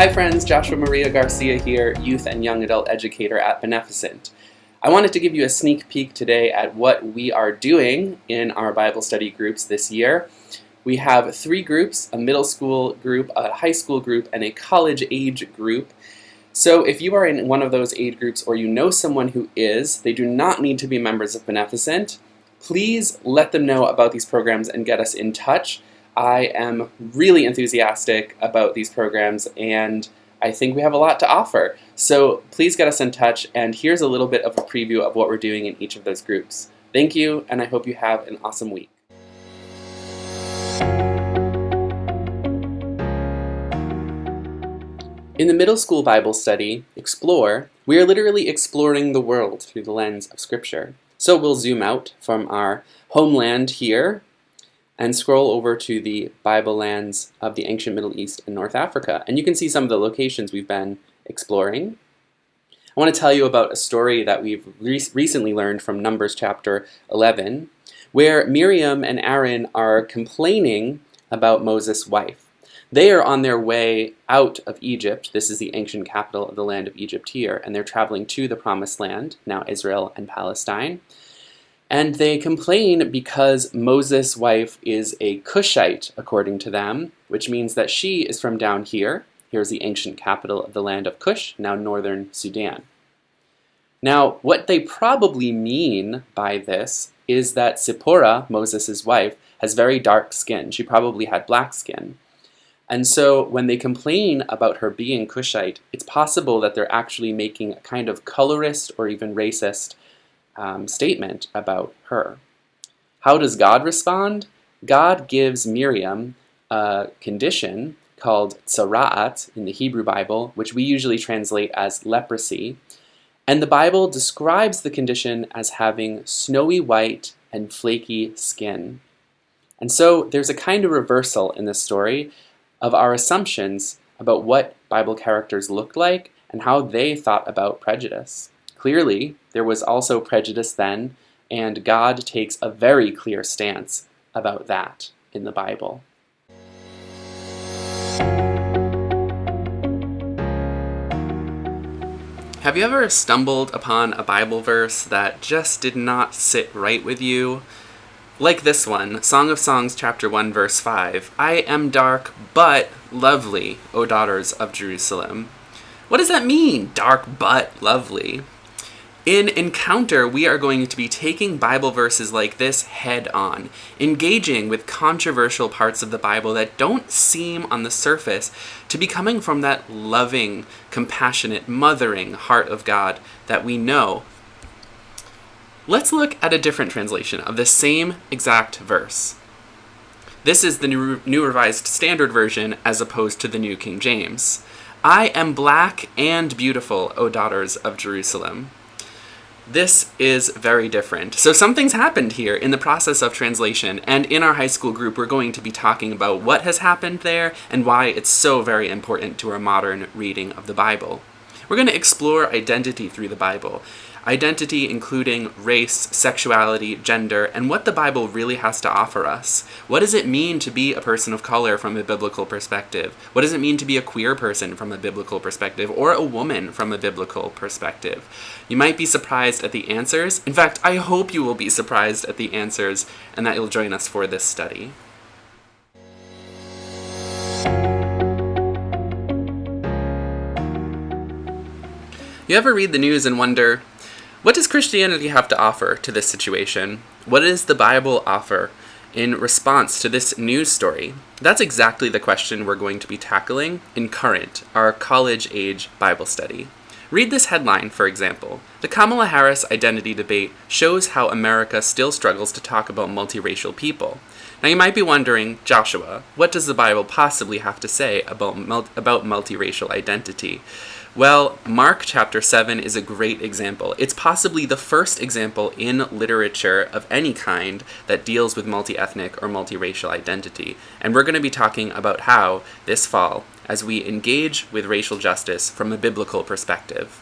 Hi friends, Joshua Maria Garcia here, Youth and Young Adult Educator at Beneficent. I wanted to give you a sneak peek today at what we are doing in our Bible study groups this year. We have 3 groups, a middle school group, a high school group, and a college age group. So if you are in one of those age groups or you know someone who is, they do not need to be members of Beneficent. Please let them know about these programs and get us in touch. I am really enthusiastic about these programs and I think we have a lot to offer. So please get us in touch, and here's a little bit of a preview of what we're doing in each of those groups. Thank you, and I hope you have an awesome week. In the middle school Bible study, Explore, we are literally exploring the world through the lens of Scripture. So we'll zoom out from our homeland here and scroll over to the Bible lands of the ancient Middle East and North Africa. And you can see some of the locations we've been exploring. I want to tell you about a story that we've recently learned from Numbers chapter 11, where Miriam and Aaron are complaining about Moses' wife. They are on their way out of Egypt. This is the ancient capital of the land of Egypt here, and they're traveling to the Promised Land, now Israel and Palestine. And they complain because Moses' wife is a Cushite, according to them, which means that she is from down here. Here's the ancient capital of the land of Cush, now northern Sudan. Now, what they probably mean by this is that Zipporah, Moses' wife, has very dark skin. She probably had black skin. And so when they complain about her being Cushite, it's possible that they're actually making a kind of colorist or even racist statement about her. How does God respond? God gives Miriam a condition called tzara'at in the Hebrew Bible, which we usually translate as leprosy. And the Bible describes the condition as having snowy white and flaky skin. And so there's a kind of reversal in this story of our assumptions about what Bible characters looked like and how they thought about prejudice. Clearly, there was also prejudice then, and God takes a very clear stance about that in the Bible. Have you ever stumbled upon a Bible verse that just did not sit right with you? Like this one, Song of Songs chapter 1 verse 5, I am dark but lovely, O daughters of Jerusalem. What does that mean, dark but lovely? In Encounter, we are going to be taking Bible verses like this head on, engaging with controversial parts of the Bible that don't seem on the surface to be coming from that loving, compassionate, mothering heart of God that we know. Let's look at a different translation of the same exact verse. This is the New Revised Standard Version as opposed to the New King James. I am black and beautiful, O daughters of Jerusalem. This is very different. So something's happened here in the process of translation, and in our high school group we're going to be talking about what has happened there and why it's so very important to our modern reading of the Bible. We're going to explore identity through the Bible. Identity including race, sexuality, gender, and what the Bible really has to offer us. What does it mean to be a person of color from a biblical perspective? What does it mean to be a queer person from a biblical perspective, or a woman from a biblical perspective? You might be surprised at the answers. In fact, I hope you will be surprised at the answers and that you'll join us for this study. You ever read the news and wonder, what does Christianity have to offer to this situation? What does the Bible offer in response to this news story? That's exactly the question we're going to be tackling in Current, our college-age Bible study. Read this headline, for example. The Kamala Harris identity debate shows how America still struggles to talk about multiracial people. Now you might be wondering, Joshua, what does the Bible possibly have to say about multiracial identity? Well, Mark chapter 7 is a great example. It's possibly the first example in literature of any kind that deals with multi-ethnic or multiracial identity. And we're going to be talking about how, this fall, as we engage with racial justice from a biblical perspective.